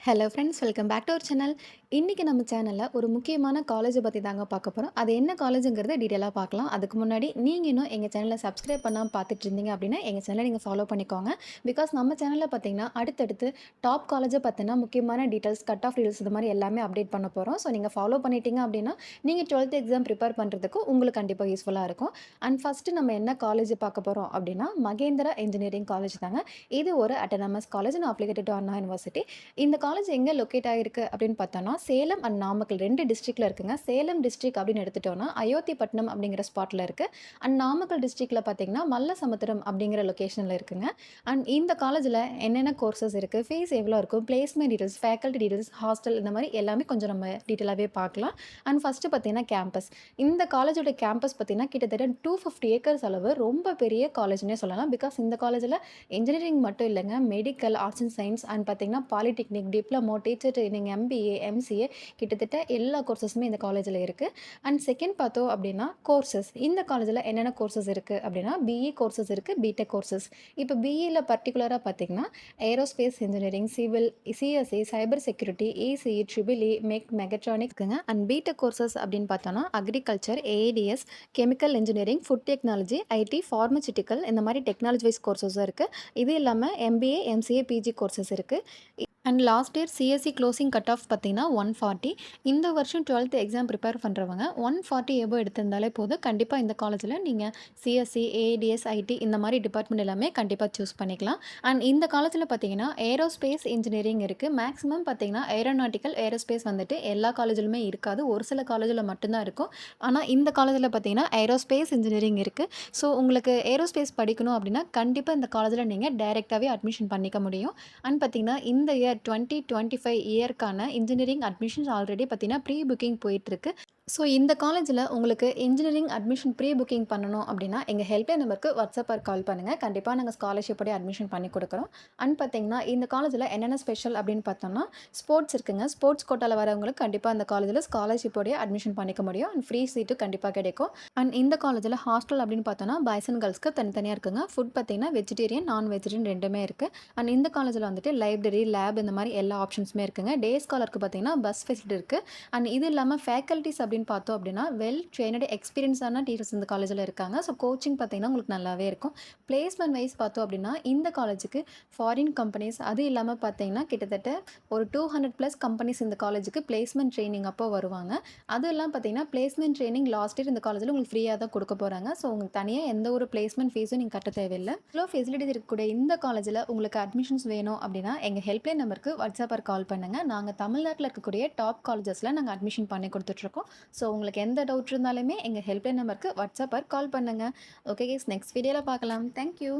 Hello friends, welcome back to our channel. இன்றைக்கி நம்ம சேனலில் ஒரு முக்கியமான காலேஜை பற்றி தாங்க பார்க்க போகிறோம். அது என்ன காலேஜுங்கிறத டீட்டெயிலாக பார்க்கலாம். அதுக்கு முன்னாடி நீங்கள் இன்னும் எங்கள் சேனலை சப்ஸ்கிரைப் பண்ணாமல் பார்த்துட்டு இருந்தீங்க அப்படின்னா எங்கள் சேனலை நீங்கள் ஃபாலோ பண்ணிக்கோங்க. பிகாஸ் நம்ம சேனலில் பார்த்தீங்கன்னா அடுத்தடுத்து டாப் காலேஜை பற்றின முக்கியமான டீட்டெயில்ஸ், கட் ஆஃப் டீட்டெயில்ஸ் இது மாதிரி எல்லாமே அப்டேட் பண்ண போகிறோம். ஸோ நீங்கள் ஃபாலோ பண்ணிட்டீங்க அப்படின்னா நீங்கள் 12th எக்ஸாம் ப்ரிப்பேர் பண்ணுறதுக்கு உங்களுக்கு கண்டிப்பாக யூஸ்ஃபுல்லாக இருக்கும். அண்ட் ஃபஸ்ட்டு நம்ம என்ன காலேஜ் பார்க்க போகிறோம் அப்படின்னா மகேந்திரா இன்ஜினியரிங் காலேஜ் தாங்க. இது ஒரு autonomous college and அப்ளிகேட்டட் to Anna university. இந்த காலேஜ் எங்கே லொக்கேட் ஆகிருக்கு அப்படின்னு பார்த்தோன்னா சேலம் அண்ட் நாமக்கல் 2 டிஸ்ட்ரிக்டில் இருக்குங்க. சேலம் டிஸ்ட்ரிக்ட் அப்படின்னு எடுத்துட்டோன்னா அயோத்திப்பட்டினம் அப்படிங்கிற ஸ்பாட்டில் இருக்குது. அண்ட் நாமக்கல் டிஸ்ட்ரிக்டில் பார்த்தீங்கன்னா மல்லசமுத்திரம் அப்படிங்கிற லொக்கேஷனில் இருக்குங்க. அண்ட் இந்த காலேஜில் என்னென்ன கோர்சஸ் இருக்குது, ஃபீஸ் எவ்வளோ இருக்கும், placement details, faculty details, hostel இந்த மாதிரி எல்லாமே கொஞ்சம் நம்ம டீட்டெயிலாகவே பார்க்கலாம். அண்ட் ஃபஸ்ட்டு பார்த்தீங்கன்னா கேம்பஸ். இந்த காலேஜோட கேம்பஸ் பார்த்தீங்கன்னா கிட்டத்தட்ட 250 ஏக்கர்ஸ் அளவு ரொம்ப பெரிய காலேஜ்னே சொல்லலாம். பிகாஸ் இந்த காலேஜில் இன்ஜினியரிங் மட்டும் இல்லைங்க, medical, arts and science and பார்த்தீங்கன்னா polytechnic, diploma, teacher training, MBA, MCA கிட்டத்தட்ட எல்லா கோர்சஸுமே இந்த காலேஜில் இருக்குது. அண்ட் செகண்ட் பார்த்தோம் அப்படின்னா கோர்சஸ். இந்த காலேஜில் என்னென்ன கோர்சஸ் இருக்குது அப்படின்னா பிஇ கோர்சஸ் இருக்குது, பிடெக் கோர்சஸ். இப்போ பிஇயில் பர்டிகுலராக பார்த்தீங்கன்னா aerospace engineering, civil, CSC, cyber security, ECE, triple E, மெக்கட்ரானிக்ஸுங்க. அண்ட் பிடெக் கோர்சஸ் அப்படின்னு பார்த்தோன்னா agriculture, ADS, chemical engineering, food technology, IT, pharmaceutical இந்த மாதிரி டெக்னாலஜி வைஸ் கோர்சஸும் இருக்குது. இது இல்லாமல் எம்பிஏ, எம்சிஏ, பிஜி கோர்சஸ் இருக்குது. And last year CSC closing cut off பார்த்தீங்கன்னா 140. இந்த வருஷம் 12th எக்ஸாம் ப்ரிப்பேர் பண்ணுறவங்க 140 எபோ எடுத்திருந்தாலே போதும். கண்டிப்பாக இந்த காலேஜில் நீங்கள் சிஎஸ்சி, ஏடிஎஸ், ஐடி இந்த மாதிரி டிபார்ட்மெண்ட் எல்லாமே கண்டிப்பாக சூஸ் பண்ணிக்கலாம். அண்ட் இந்த காலேஜில் பார்த்தீங்கன்னா ஏரோஸ்பேஸ் இன்ஜினியரிங் இருக்குது. மேக்ஸிமம் பார்த்தீங்கன்னா ஏரோநாட்டிக்கல், ஏரோஸ்பேஸ் வந்துட்டு எல்லா காலேஜிலுமே இருக்காது, ஒரு சில காலேஜில் மட்டும்தான் இருக்கும். ஆனால் இந்த காலேஜில் பார்த்தீங்கன்னா ஏரோஸ்பேஸ் இன்ஜினியரிங் இருக்குது. ஸோ உங்களுக்கு ஏரோஸ்பேஸ் படிக்கணும் அப்படின்னா கண்டிப்பாக இந்த காலேஜில் நீங்கள் டைரெக்டாகவே அட்மிஷன் பண்ணிக்க முடியும். அண்ட் பார்த்தீங்கன்னா இந்த இயர் 2025 இயர்க்கான இன்ஜினியரிங் அட்மிஷன்ஸ் ஆல்ரெடி பார்த்தீங்கன்னா ப்ரீ புக்கிங் போயிட்டுருக்கு. ஸோ இந்த காலேஜில் உங்களுக்கு இன்ஜினியரிங் அட்மிஷன் ப்ரீ புக்கிங் பண்ணணும் அப்படின்னா எங்கள் ஹெல்ப்லைன் நம்பருக்கு வாட்ஸ்அப் ஆர் கால் பண்ணுங்கள். கண்டிப்பாக நாங்கள் ஸ்காலர்ஷிப்போடய அட்மிஷன் பண்ணி கொடுக்குறோம். அண்ட் பார்த்தீங்கன்னா இந்த காலேஜில் என்னென்ன ஸ்பெஷல் அப்படின்னு பார்த்தோம்னா ஸ்போர்ட்ஸ் இருக்குங்க. ஸ்போர்ட்ஸ் கோட்டாவில் வரவங்களுக்கு கண்டிப்பாக அந்த காலேஜில் ஸ்காலர்ஷிப்போடய அட்மிஷன் பண்ணிக்க முடியும். அண்ட் ஃப்ரீ சீட்டும் கண்டிப்பாக கிடைக்கும். அண்ட் இந்த காலேஜில் ஹாஸ்டல் அப்படின்னு பார்த்தோன்னா பாய்ஸ் அண்ட் கேர்ள்ஸ்க்கு தனித்தனியாக இருக்குங்க. ஃபுட் பார்த்தீங்கன்னா வெஜிடேரியன், நான் வெஜிடேரியன் ரெண்டுமே இருக்குது. அண்ட் இந்த காலேஜில் வந்துட்டு லைப்ரரி, லேப் இந்த மாதிரி எல்லா ஆப்ஷன்ஸுமே இருக்குங்க. டே ஸ்காலருக்கு பார்த்தீங்கன்னா பஸ் ஃபெசிலிட்டி இருக்குது. அண்ட் இது இல்லாமல் ஃபேக்கல்ட்டிஸ் அப்படின்னு பார்த்தோம் அப்படின்னா வெல் ட்ரெயினடு எக்ஸ்பீரியன்ஸான டீச்சர்ஸ் இந்த காலேஜில் இருக்காங்க. ஸோ கோச்சிங் பார்த்தீங்கன்னா உங்களுக்கு நல்லாவே இருக்கும். பிளேஸ்மெண்ட் வைஸ் பார்த்தோம் அப்படின்னா இந்த காலேஜுக்கு ஃபாரின் கம்பெனிஸ் அது இல்லாமல் பார்த்தீங்கன்னா கிட்டத்தட்ட ஒரு 200+ கம்பெனிஸ் இந்த காலேஜுக்கு பிளேஸ்மெண்ட் ட்ரைனிங் அப்போ வருவாங்க. அதெல்லாம் பார்த்தீங்கன்னா பிளேஸ்மெண்ட் ட்ரைனிங் லாஸ்ட் இயர் இந்த காலேஜில் உங்களுக்கு ஃப்ரீயாக தான் கொடுக்க போகிறாங்க. ஸோ உங்களுக்கு தனியாக எந்த ஒரு பிளேஸ்மெண்ட் ஃபீஸும் நீங்கள் கட்ட தேவையில்லை. இவ்வளோ ஃபெசிலிட்டிஸ் இருக்கக்கூடிய இந்த காலேஜில் உங்களுக்கு அட்மிஷன்ஸ் வேணும் அப்படின்னா எங்கள் ஹெல்ப்லைன் நம்பருக்கு வாட்ஸ்அப் ஆர் கால் பண்ணுங்கள். நாங்கள் தமிழ்நாட்டில் இருக்கக்கூடிய டாப் காலேஜஸில் நாங்கள் அட்மிஷன் பண்ணி கொடுத்துட்ருக்கோம். ஸோ உங்களுக்கு எந்த டவுட் இருந்தாலுமே எங்கள் ஹெல்ப்லைன் நம்பருக்கு வாட்ஸ்அப் ஆர் கால் பண்ணுங்கள். ஓகே கைஸ், நெக்ஸ்ட் வீடியோவில் பார்க்கலாம். தேங்க்யூ.